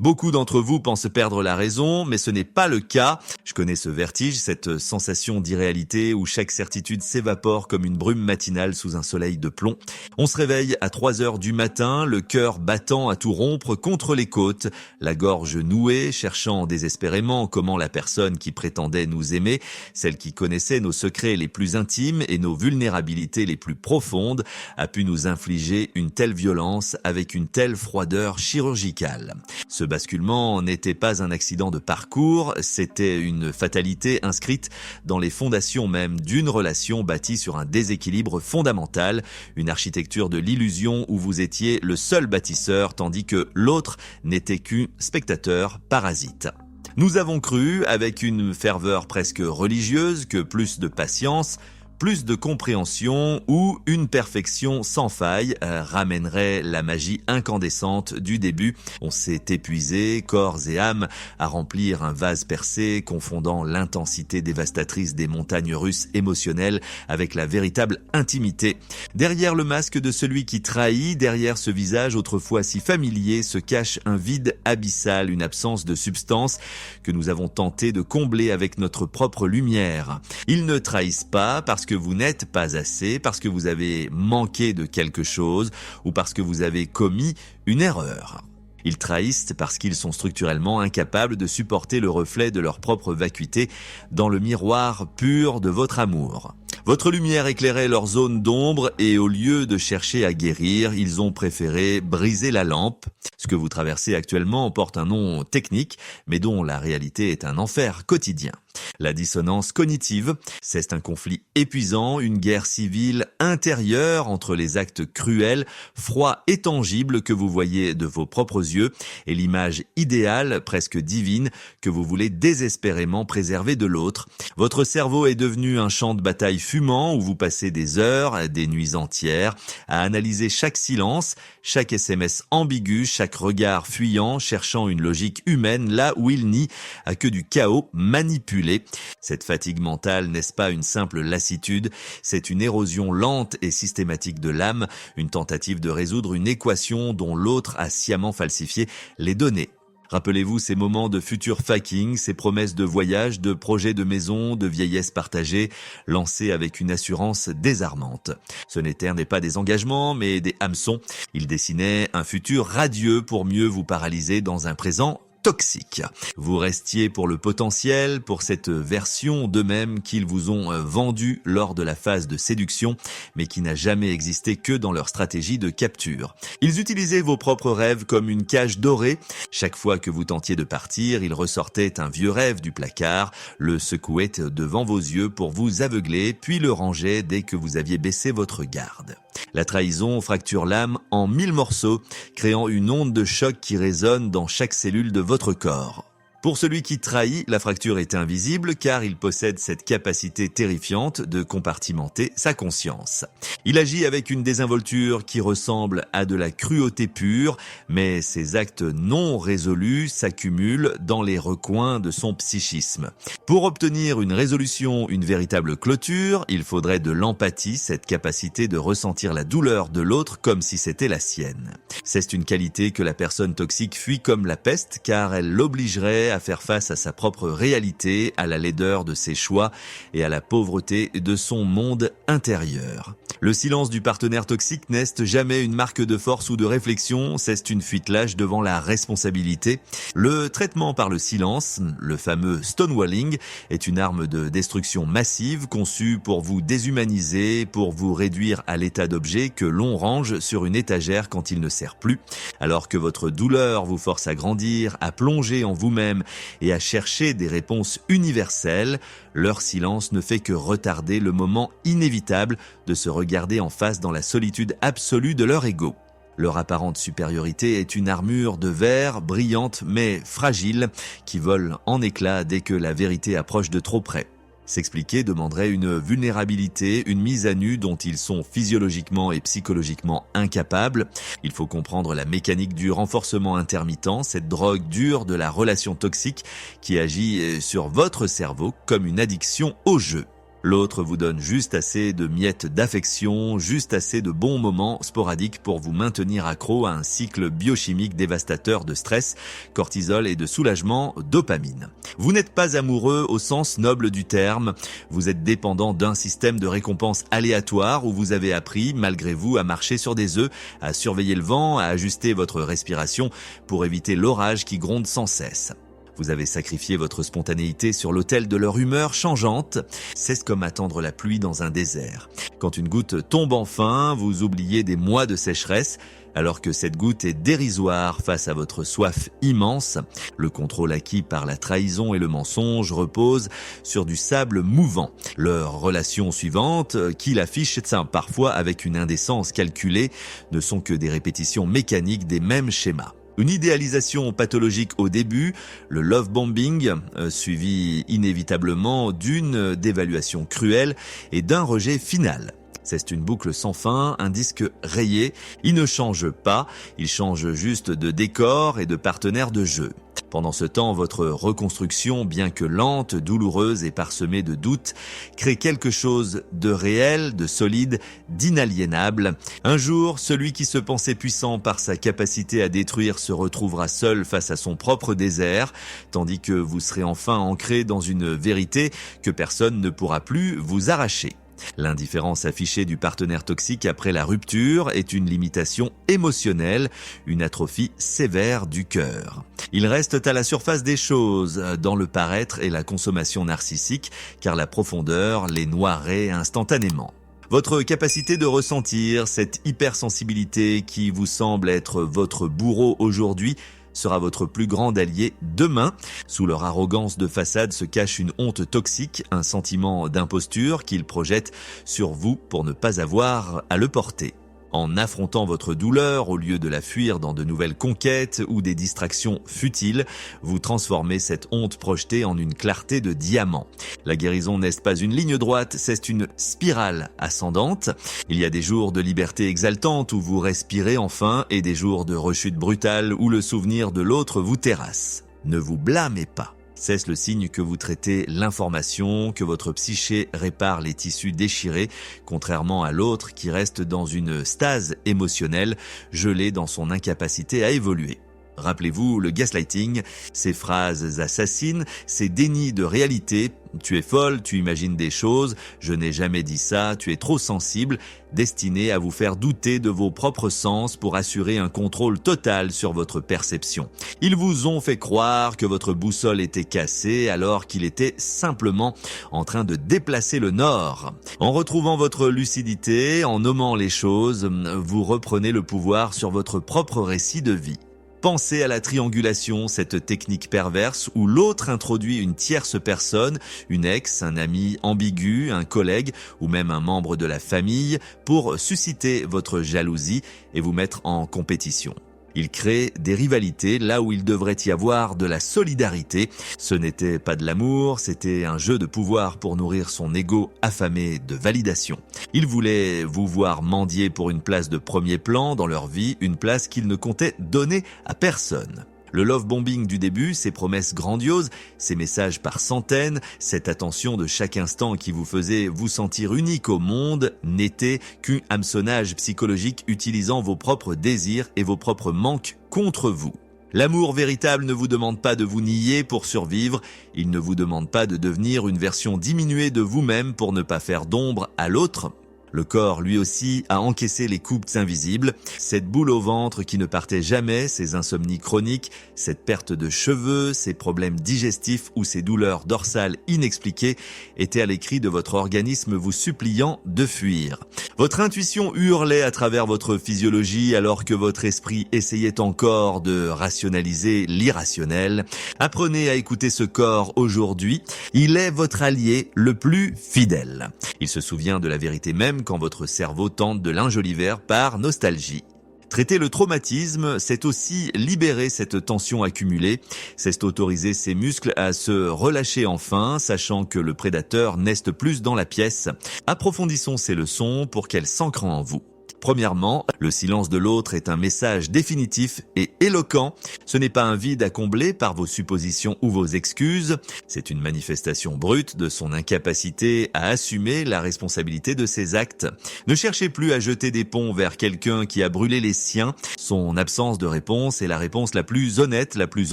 Beaucoup d'entre vous pensent perdre la raison, mais ce n'est pas le cas. Je connais ce vertige, cette sensation d'irréalité où chaque certitude s'évapore comme une brume matinale sous un soleil de plomb. On se réveille à 3 heures du matin, le cœur battant à tout rompre contre les côtes, la gorge nouée, cherchant désespérément comment la personne qui prétendait nous aimer, celle qui connaissait nos secrets les plus intimes et nos vulnérabilités les plus profondes, a pu nous infliger une telle violence avec une telle froideur chirurgicale. Ce basculement n'était pas un accident de parcours, c'était une fatalité inscrite dans les fondations même d'une relation bâtie sur un déséquilibre fondamental, une architecture de l'illusion où vous étiez le seul bâtisseur tandis que l'autre n'était qu'un spectateur parasite. Nous avons cru, avec une ferveur presque religieuse, que plus de patience, plus de compréhension ou une perfection sans faille ramènerait la magie incandescente du début. On s'est épuisé, corps et âme, à remplir un vase percé, confondant l'intensité dévastatrice des montagnes russes émotionnelles avec la véritable intimité. Derrière le masque de celui qui trahit, derrière ce visage autrefois si familier, se cache un vide abyssal, une absence de substance que nous avons tenté de combler avec notre propre lumière. Ils ne trahissent pas parce que vous n'êtes pas assez, parce que vous avez manqué de quelque chose ou parce que vous avez commis une erreur. Ils trahissent parce qu'ils sont structurellement incapables de supporter le reflet de leur propre vacuité dans le miroir pur de votre amour. Votre lumière éclairait leur zone d'ombre et au lieu de chercher à guérir, ils ont préféré briser la lampe. Ce que vous traversez actuellement porte un nom technique, mais dont la réalité est un enfer quotidien. La dissonance cognitive, c'est un conflit épuisant, une guerre civile intérieure entre les actes cruels, froids et tangibles que vous voyez de vos propres yeux et l'image idéale, presque divine, que vous voulez désespérément préserver de l'autre. Votre cerveau est devenu un champ de bataille fumant où vous passez des heures, des nuits entières, à analyser chaque silence, chaque SMS ambigu, chaque regard fuyant, cherchant une logique humaine là où il n'y a que du chaos manipulé. Cette fatigue mentale, n'est-ce pas une simple lassitude? C'est une érosion lente et systématique de l'âme, une tentative de résoudre une équation dont l'autre a sciemment falsifié les données. Rappelez-vous ces moments de futur fucking, ces promesses de voyage, de projets de maison, de vieillesse partagée, lancées avec une assurance désarmante. Ce n'étaient pas des engagements, mais des hameçons. Ils dessinaient un futur radieux pour mieux vous paralyser dans un présent toxique. Vous restiez pour le potentiel, pour cette version d'eux-mêmes qu'ils vous ont vendue lors de la phase de séduction, mais qui n'a jamais existé que dans leur stratégie de capture. Ils utilisaient vos propres rêves comme une cage dorée. Chaque fois que vous tentiez de partir, ils ressortaient un vieux rêve du placard, le secouaient devant vos yeux pour vous aveugler, puis le rangeaient dès que vous aviez baissé votre garde. La trahison fracture l'âme en 1000 morceaux, créant une onde de choc qui résonne dans chaque cellule de votre corps. Pour celui qui trahit, la fracture est invisible car il possède cette capacité terrifiante de compartimenter sa conscience. Il agit avec une désinvolture qui ressemble à de la cruauté pure, mais ses actes non résolus s'accumulent dans les recoins de son psychisme. Pour obtenir une résolution, une véritable clôture, il faudrait de l'empathie, cette capacité de ressentir la douleur de l'autre comme si c'était la sienne. C'est une qualité que la personne toxique fuit comme la peste car elle l'obligerait à faire face à sa propre réalité, à la laideur de ses choix et à la pauvreté de son monde intérieur. Le silence du partenaire toxique n'est jamais une marque de force ou de réflexion, c'est une fuite lâche devant la responsabilité. Le traitement par le silence, le fameux stonewalling, est une arme de destruction massive conçue pour vous déshumaniser, pour vous réduire à l'état d'objet que l'on range sur une étagère quand il ne sert plus. Alors que votre douleur vous force à grandir, à plonger en vous-même et à chercher des réponses universelles, leur silence ne fait que retarder le moment inévitable de se regarder en face dans la solitude absolue de leur ego. Leur apparente supériorité est une armure de verre brillante mais fragile qui vole en éclats dès que la vérité approche de trop près. S'expliquer demanderait une vulnérabilité, une mise à nu dont ils sont physiologiquement et psychologiquement incapables. Il faut comprendre la mécanique du renforcement intermittent, cette drogue dure de la relation toxique qui agit sur votre cerveau comme une addiction au jeu. L'autre vous donne juste assez de miettes d'affection, juste assez de bons moments sporadiques pour vous maintenir accro à un cycle biochimique dévastateur de stress, cortisol et de soulagement, dopamine. Vous n'êtes pas amoureux au sens noble du terme, vous êtes dépendant d'un système de récompense aléatoire où vous avez appris, malgré vous, à marcher sur des œufs, à surveiller le vent, à ajuster votre respiration pour éviter l'orage qui gronde sans cesse. Vous avez sacrifié votre spontanéité sur l'autel de leur humeur changeante. C'est comme attendre la pluie dans un désert. Quand une goutte tombe enfin, vous oubliez des mois de sécheresse, alors que cette goutte est dérisoire face à votre soif immense. Le contrôle acquis par la trahison et le mensonge repose sur du sable mouvant. Leurs relations suivantes, qu'ils affichent parfois avec une indécence calculée, ne sont que des répétitions mécaniques des mêmes schémas. Une idéalisation pathologique au début, le love bombing, suivi inévitablement d'une dévaluation cruelle et d'un rejet final. C'est une boucle sans fin, un disque rayé. Il ne change pas, il change juste de décor et de partenaire de jeu. Pendant ce temps, votre reconstruction, bien que lente, douloureuse et parsemée de doutes, crée quelque chose de réel, de solide, d'inaliénable. Un jour, celui qui se pensait puissant par sa capacité à détruire se retrouvera seul face à son propre désert, tandis que vous serez enfin ancré dans une vérité que personne ne pourra plus vous arracher. L'indifférence affichée du partenaire toxique après la rupture est une limitation émotionnelle, une atrophie sévère du cœur. Ils restent à la surface des choses, dans le paraître et la consommation narcissique, car la profondeur les noierait instantanément. Votre capacité de ressentir cette hypersensibilité qui vous semble être votre bourreau aujourd'hui sera votre plus grand allié demain. Sous leur arrogance de façade se cache une honte toxique, un sentiment d'imposture qu'ils projettent sur vous pour ne pas avoir à le porter. En affrontant votre douleur, au lieu de la fuir dans de nouvelles conquêtes ou des distractions futiles, vous transformez cette honte projetée en une clarté de diamant. La guérison n'est pas une ligne droite, c'est une spirale ascendante. Il y a des jours de liberté exaltante où vous respirez enfin et des jours de rechute brutale où le souvenir de l'autre vous terrasse. Ne vous blâmez pas. C'est le signe que vous traitez l'information, que votre psyché répare les tissus déchirés, contrairement à l'autre qui reste dans une stase émotionnelle, gelé dans son incapacité à évoluer. Rappelez-vous le gaslighting, ces phrases assassines, ces dénis de réalité. Tu es folle, tu imagines des choses, je n'ai jamais dit ça, tu es trop sensible, destinées à vous faire douter de vos propres sens pour assurer un contrôle total sur votre perception. Ils vous ont fait croire que votre boussole était cassée alors qu'il était simplement en train de déplacer le nord. En retrouvant votre lucidité, en nommant les choses, vous reprenez le pouvoir sur votre propre récit de vie. Pensez à la triangulation, cette technique perverse où l'autre introduit une tierce personne, une ex, un ami ambigu, un collègue ou même un membre de la famille pour susciter votre jalousie et vous mettre en compétition. Il crée des rivalités là où il devrait y avoir de la solidarité. Ce n'était pas de l'amour, c'était un jeu de pouvoir pour nourrir son ego affamé de validation. Il voulait vous voir mendier pour une place de premier plan dans leur vie, une place qu'il ne comptait donner à personne. Le love bombing du début, ses promesses grandioses, ses messages par centaines, cette attention de chaque instant qui vous faisait vous sentir unique au monde, n'était qu'un hameçonnage psychologique utilisant vos propres désirs et vos propres manques contre vous. L'amour véritable ne vous demande pas de vous nier pour survivre, il ne vous demande pas de devenir une version diminuée de vous-même pour ne pas faire d'ombre à l'autre. Le corps, lui aussi, a encaissé les coupes invisibles, cette boule au ventre qui ne partait jamais, ces insomnies chroniques, cette perte de cheveux, ces problèmes digestifs ou ces douleurs dorsales inexpliquées étaient à l'écrit de votre organisme vous suppliant de fuir. Votre intuition hurlait à travers votre physiologie alors que votre esprit essayait encore de rationaliser l'irrationnel. Apprenez à écouter ce corps aujourd'hui, il est votre allié le plus fidèle. Il se souvient de la vérité même quand votre cerveau tente de l'enjoliver par nostalgie. Traiter le traumatisme, c'est aussi libérer cette tension accumulée, c'est autoriser ses muscles à se relâcher enfin, sachant que le prédateur n'est plus dans la pièce. Approfondissons ces leçons pour qu'elles s'ancrent en vous. Premièrement, le silence de l'autre est un message définitif et éloquent. Ce n'est pas un vide à combler par vos suppositions ou vos excuses. C'est une manifestation brute de son incapacité à assumer la responsabilité de ses actes. Ne cherchez plus à jeter des ponts vers quelqu'un qui a brûlé les siens. Son absence de réponse est la réponse la plus honnête, la plus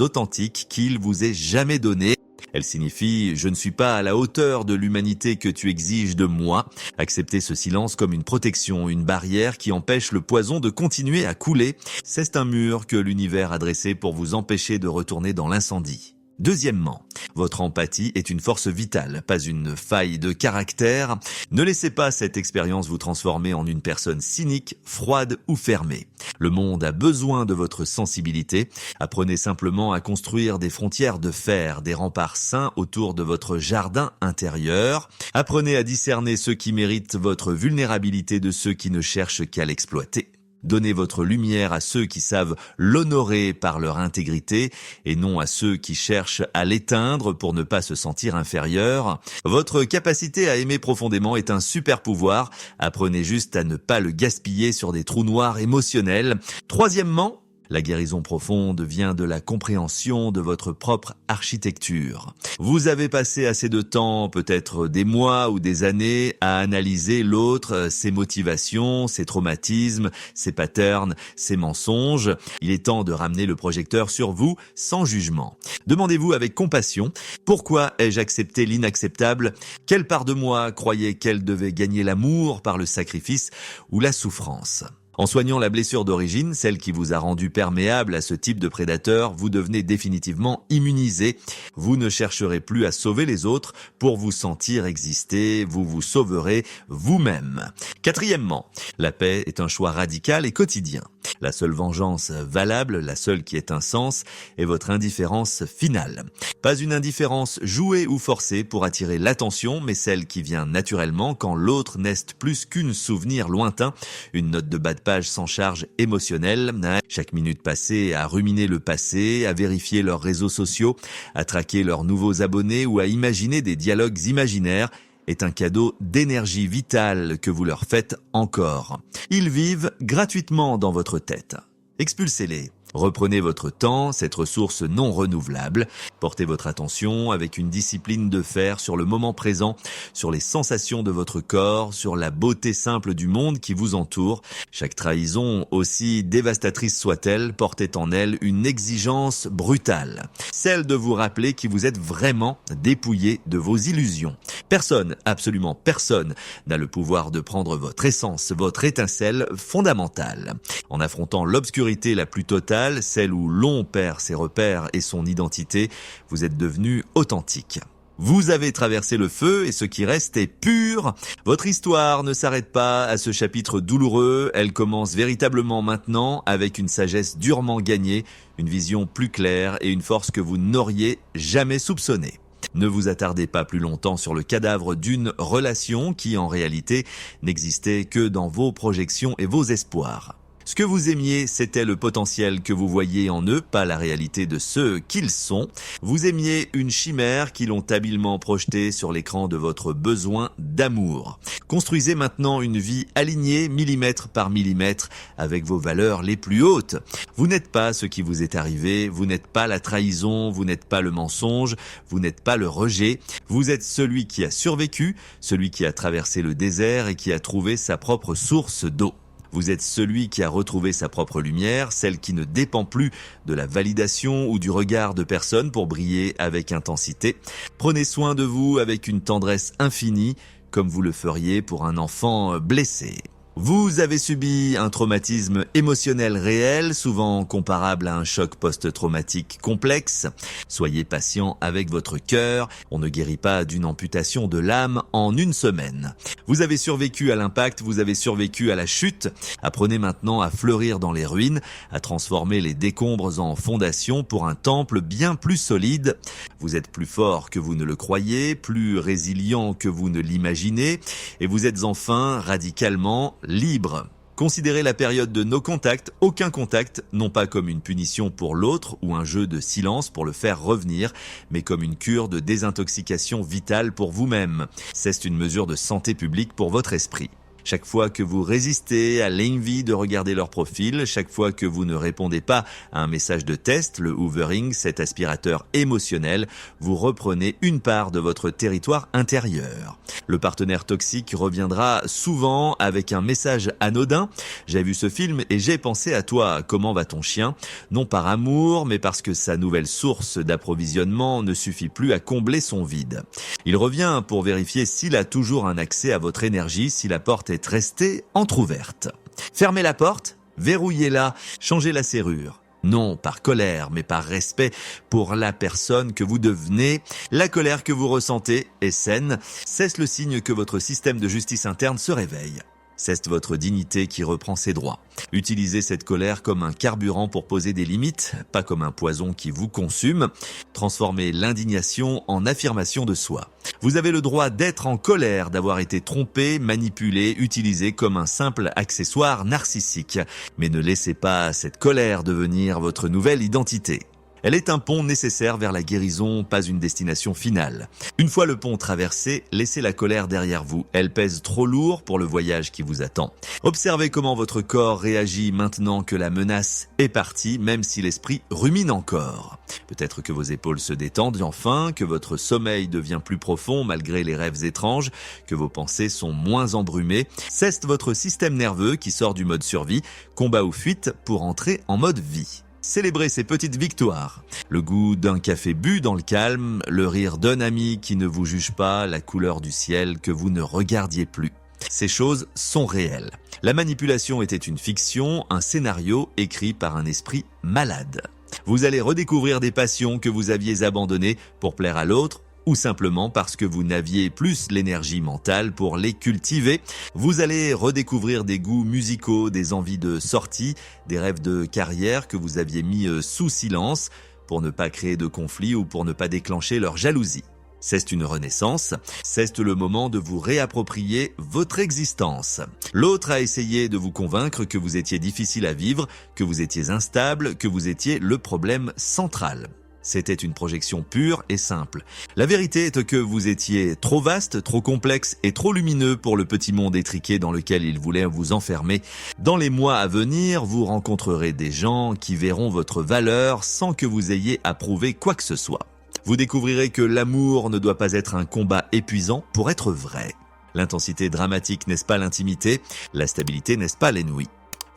authentique qu'il vous ait jamais donnée. Elle signifie « je ne suis pas à la hauteur de l'humanité que tu exiges de moi ». Acceptez ce silence comme une protection, une barrière qui empêche le poison de continuer à couler. C'est un mur que l'univers a dressé pour vous empêcher de retourner dans l'incendie. Deuxièmement, votre empathie est une force vitale, pas une faille de caractère. Ne laissez pas cette expérience vous transformer en une personne cynique, froide ou fermée. Le monde a besoin de votre sensibilité. Apprenez simplement à construire des frontières de fer, des remparts sains autour de votre jardin intérieur. Apprenez à discerner ceux qui méritent votre vulnérabilité de ceux qui ne cherchent qu'à l'exploiter. Donnez votre lumière à ceux qui savent l'honorer par leur intégrité et non à ceux qui cherchent à l'éteindre pour ne pas se sentir inférieur. Votre capacité à aimer profondément est un super pouvoir. Apprenez juste à ne pas le gaspiller sur des trous noirs émotionnels. Troisièmement, la guérison profonde vient de la compréhension de votre propre architecture. Vous avez passé assez de temps, peut-être des mois ou des années, à analyser l'autre, ses motivations, ses traumatismes, ses patterns, ses mensonges. Il est temps de ramener le projecteur sur vous sans jugement. Demandez-vous avec compassion, pourquoi ai-je accepté l'inacceptable? Quelle part de moi croyait qu'elle devait gagner l'amour par le sacrifice ou la souffrance? En soignant la blessure d'origine, celle qui vous a rendu perméable à ce type de prédateur, vous devenez définitivement immunisé. Vous ne chercherez plus à sauver les autres pour vous sentir exister, vous vous sauverez vous-même. Quatrièmement, la paix est un choix radical et quotidien. La seule vengeance valable, la seule qui ait un sens, est votre indifférence finale. Pas une indifférence jouée ou forcée pour attirer l'attention, mais celle qui vient naturellement quand l'autre n'est plus qu'un souvenir lointain, une note de bas de page sans charge émotionnelle. Chaque minute passée à ruminer le passé, à vérifier leurs réseaux sociaux, à traquer leurs nouveaux abonnés ou à imaginer des dialogues imaginaires est un cadeau d'énergie vitale que vous leur faites encore. Ils vivent gratuitement dans votre tête. Expulsez-les. Reprenez votre temps, cette ressource non renouvelable. Portez votre attention avec une discipline de fer sur le moment présent, sur les sensations de votre corps, sur la beauté simple du monde qui vous entoure. Chaque trahison, aussi dévastatrice soit-elle, portait en elle une exigence brutale. Celle de vous rappeler qui vous êtes vraiment dépouillé de vos illusions. Personne, absolument personne, n'a le pouvoir de prendre votre essence, votre étincelle fondamentale. En affrontant l'obscurité la plus totale, celle où l'on perd ses repères et son identité, vous êtes devenu authentique. Vous avez traversé le feu et ce qui reste est pur. Votre histoire ne s'arrête pas à ce chapitre douloureux, elle commence véritablement maintenant avec une sagesse durement gagnée, une vision plus claire et une force que vous n'auriez jamais soupçonnée. Ne vous attardez pas plus longtemps sur le cadavre d'une relation qui en réalité n'existait que dans vos projections et vos espoirs. Ce que vous aimiez, c'était le potentiel que vous voyiez en eux, pas la réalité de ceux qu'ils sont. Vous aimiez une chimère qu'ils ont habilement projetée sur l'écran de votre besoin d'amour. Construisez maintenant une vie alignée millimètre par millimètre avec vos valeurs les plus hautes. Vous n'êtes pas ce qui vous est arrivé, vous n'êtes pas la trahison, vous n'êtes pas le mensonge, vous n'êtes pas le rejet. Vous êtes celui qui a survécu, celui qui a traversé le désert et qui a trouvé sa propre source d'eau. Vous êtes celui qui a retrouvé sa propre lumière, celle qui ne dépend plus de la validation ou du regard de personne pour briller avec intensité. Prenez soin de vous avec une tendresse infinie, comme vous le feriez pour un enfant blessé. Vous avez subi un traumatisme émotionnel réel, souvent comparable à un choc post-traumatique complexe. Soyez patient avec votre cœur, on ne guérit pas d'une amputation de l'âme en une semaine. Vous avez survécu à l'impact, vous avez survécu à la chute. Apprenez maintenant à fleurir dans les ruines, à transformer les décombres en fondations pour un temple bien plus solide. Vous êtes plus fort que vous ne le croyez, plus résilient que vous ne l'imaginez, et vous êtes enfin radicalement libre. Considérez la période de no contact, aucun contact, non pas comme une punition pour l'autre ou un jeu de silence pour le faire revenir, mais comme une cure de désintoxication vitale pour vous-même. C'est une mesure de santé publique pour votre esprit. Chaque fois que vous résistez à l'envie de regarder leur profil, chaque fois que vous ne répondez pas à un message de test, le hoovering, cet aspirateur émotionnel, vous reprenez une part de votre territoire intérieur. Le partenaire toxique reviendra souvent avec un message anodin. J'ai vu ce film et j'ai pensé à toi. Comment va ton chien? Non par amour, mais parce que sa nouvelle source d'approvisionnement ne suffit plus à combler son vide. Il revient pour vérifier s'il a toujours un accès à votre énergie, si la porte est restée entrouverte. Fermez la porte, verrouillez-la, changez la serrure. Non par colère, mais par respect pour la personne que vous devenez. La colère que vous ressentez est saine. C'est le signe que votre système de justice interne se réveille. C'est votre dignité qui reprend ses droits. Utilisez cette colère comme un carburant pour poser des limites, pas comme un poison qui vous consume. Transformez l'indignation en affirmation de soi. Vous avez le droit d'être en colère, d'avoir été trompé, manipulé, utilisé comme un simple accessoire narcissique. Mais ne laissez pas cette colère devenir votre nouvelle identité. Elle est un pont nécessaire vers la guérison, pas une destination finale. Une fois le pont traversé, laissez la colère derrière vous. Elle pèse trop lourd pour le voyage qui vous attend. Observez comment votre corps réagit maintenant que la menace est partie, même si l'esprit rumine encore. Peut-être que vos épaules se détendent enfin, que votre sommeil devient plus profond malgré les rêves étranges, que vos pensées sont moins embrumées. C'est votre système nerveux qui sort du mode survie, combat ou fuite pour entrer en mode vie. Célébrez ces petites victoires. Le goût d'un café bu dans le calme, le rire d'un ami qui ne vous juge pas, la couleur du ciel que vous ne regardiez plus. Ces choses sont réelles. La manipulation était une fiction, un scénario écrit par un esprit malade. Vous allez redécouvrir des passions que vous aviez abandonnées pour plaire à l'autre, ou simplement parce que vous n'aviez plus l'énergie mentale pour les cultiver. Vous allez redécouvrir des goûts musicaux, des envies de sortie, des rêves de carrière que vous aviez mis sous silence pour ne pas créer de conflits ou pour ne pas déclencher leur jalousie. C'est une renaissance, c'est le moment de vous réapproprier votre existence. L'autre a essayé de vous convaincre que vous étiez difficile à vivre, que vous étiez instable, que vous étiez le problème central. C'était une projection pure et simple. La vérité est que vous étiez trop vaste, trop complexe et trop lumineux pour le petit monde étriqué dans lequel il voulait vous enfermer. Dans les mois à venir, vous rencontrerez des gens qui verront votre valeur sans que vous ayez à prouver quoi que ce soit. Vous découvrirez que l'amour ne doit pas être un combat épuisant pour être vrai. L'intensité dramatique n'est-ce pas l'intimité? La stabilité n'est-ce pas l'ennui?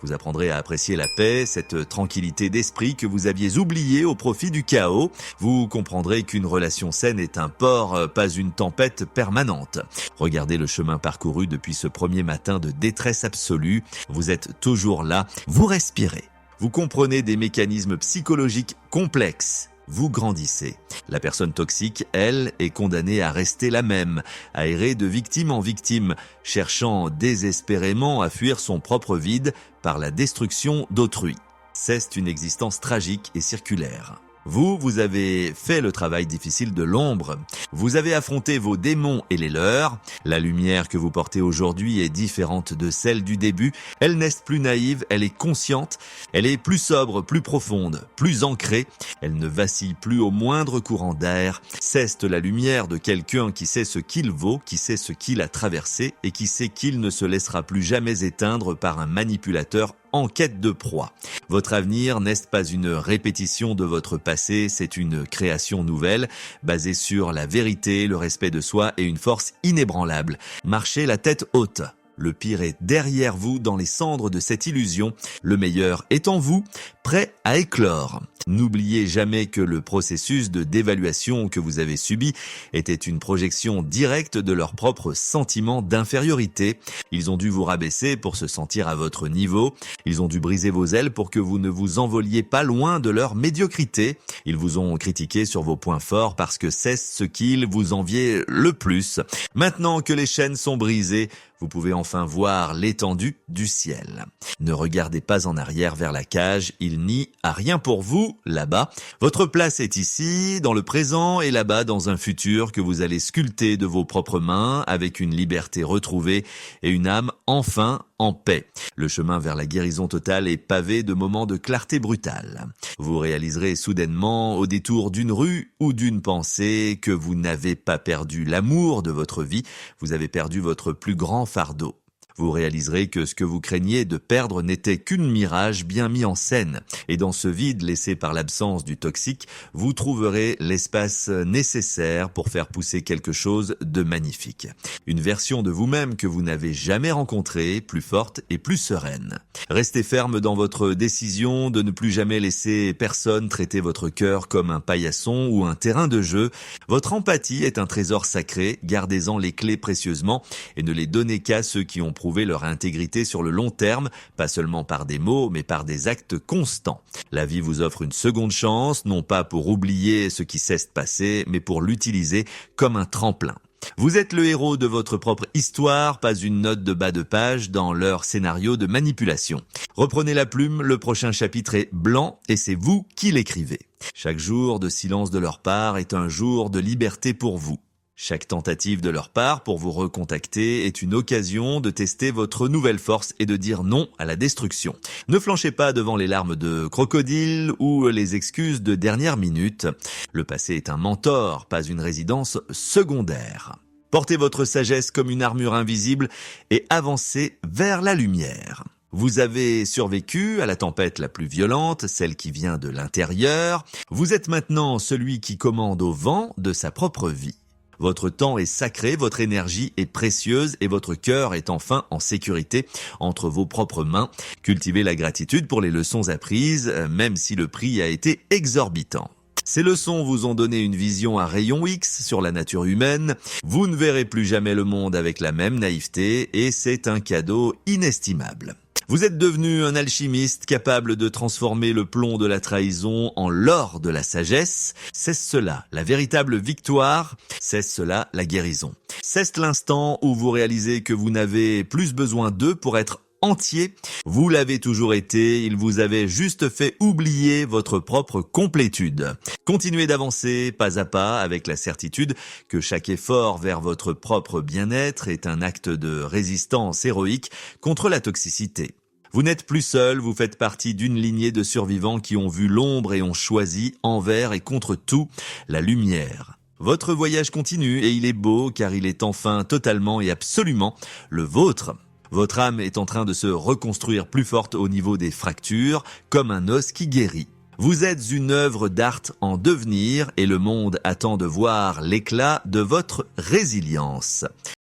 Vous apprendrez à apprécier la paix, cette tranquillité d'esprit que vous aviez oubliée au profit du chaos. Vous comprendrez qu'une relation saine est un port, pas une tempête permanente. Regardez le chemin parcouru depuis ce premier matin de détresse absolue. Vous êtes toujours là, vous respirez. Vous comprenez des mécanismes psychologiques complexes. Vous grandissez. La personne toxique, elle, est condamnée à rester la même, à errer de victime en victime, cherchant désespérément à fuir son propre vide par la destruction d'autrui. C'est une existence tragique et circulaire. Vous avez fait le travail difficile de l'ombre. Vous avez affronté vos démons et les leurs. La lumière que vous portez aujourd'hui est différente de celle du début. Elle n'est plus naïve, elle est consciente. Elle est plus sobre, plus profonde, plus ancrée. Elle ne vacille plus au moindre courant d'air. C'est la lumière de quelqu'un qui sait ce qu'il vaut, qui sait ce qu'il a traversé et qui sait qu'il ne se laissera plus jamais éteindre par un manipulateur en quête de proie. Votre avenir n'est pas une répétition de votre passé, c'est une création nouvelle, basée sur la vérité, le respect de soi et une force inébranlable. Marchez la tête haute. Le pire est derrière vous, dans les cendres de cette illusion. Le meilleur est en vous, prêt à éclore. N'oubliez jamais que le processus de dévaluation que vous avez subi était une projection directe de leur propre sentiment d'infériorité. Ils ont dû vous rabaisser pour se sentir à votre niveau. Ils ont dû briser vos ailes pour que vous ne vous envoliez pas loin de leur médiocrité. Ils vous ont critiqué sur vos points forts parce que c'est ce qu'ils vous enviaient le plus. Maintenant que les chaînes sont brisées, vous pouvez enfin voir l'étendue du ciel. Ne regardez pas en arrière vers la cage, il n'y a rien pour vous là-bas. Votre place est ici, dans le présent, et là-bas dans un futur que vous allez sculpter de vos propres mains avec une liberté retrouvée et une âme enfin en paix. Le chemin vers la guérison totale est pavé de moments de clarté brutale. Vous réaliserez soudainement, au détour d'une rue ou d'une pensée, que vous n'avez pas perdu l'amour de votre vie, vous avez perdu votre plus grand fardeau. Vous réaliserez que ce que vous craigniez de perdre n'était qu'une mirage bien mis en scène. Et dans ce vide laissé par l'absence du toxique, vous trouverez l'espace nécessaire pour faire pousser quelque chose de magnifique. Une version de vous-même que vous n'avez jamais rencontrée, plus forte et plus sereine. Restez ferme dans votre décision de ne plus jamais laisser personne traiter votre cœur comme un paillasson ou un terrain de jeu. Votre empathie est un trésor sacré, gardez-en les clés précieusement et ne les donnez qu'à ceux qui ont prouvé leur intégrité sur le long terme, pas seulement par des mots, mais par des actes constants. La vie vous offre une seconde chance, non pas pour oublier ce qui s'est passé, mais pour l'utiliser comme un tremplin. Vous êtes le héros de votre propre histoire, pas une note de bas de page dans leur scénario de manipulation. Reprenez la plume, le prochain chapitre est blanc et c'est vous qui l'écrivez. Chaque jour de silence de leur part est un jour de liberté pour vous. Chaque tentative de leur part pour vous recontacter est une occasion de tester votre nouvelle force et de dire non à la destruction. Ne flanchez pas devant les larmes de crocodile ou les excuses de dernière minute. Le passé est un mentor, pas une résidence secondaire. Portez votre sagesse comme une armure invisible et avancez vers la lumière. Vous avez survécu à la tempête la plus violente, celle qui vient de l'intérieur. Vous êtes maintenant celui qui commande au vent de sa propre vie. Votre temps est sacré, votre énergie est précieuse et votre cœur est enfin en sécurité entre vos propres mains. Cultivez la gratitude pour les leçons apprises, même si le prix a été exorbitant. Ces leçons vous ont donné une vision à rayon X sur la nature humaine. Vous ne verrez plus jamais le monde avec la même naïveté et c'est un cadeau inestimable. Vous êtes devenu un alchimiste capable de transformer le plomb de la trahison en l'or de la sagesse. C'est cela, la véritable victoire. C'est cela, la guérison. C'est l'instant où vous réalisez que vous n'avez plus besoin d'eux pour être entier. Vous l'avez toujours été, il vous avait juste fait oublier votre propre complétude. Continuez d'avancer pas à pas avec la certitude que chaque effort vers votre propre bien-être est un acte de résistance héroïque contre la toxicité. Vous n'êtes plus seul, vous faites partie d'une lignée de survivants qui ont vu l'ombre et ont choisi, envers et contre tout, la lumière. Votre voyage continue et il est beau car il est enfin totalement et absolument le vôtre. Votre âme est en train de se reconstruire plus forte au niveau des fractures, comme un os qui guérit. Vous êtes une œuvre d'art en devenir et le monde attend de voir l'éclat de votre résilience.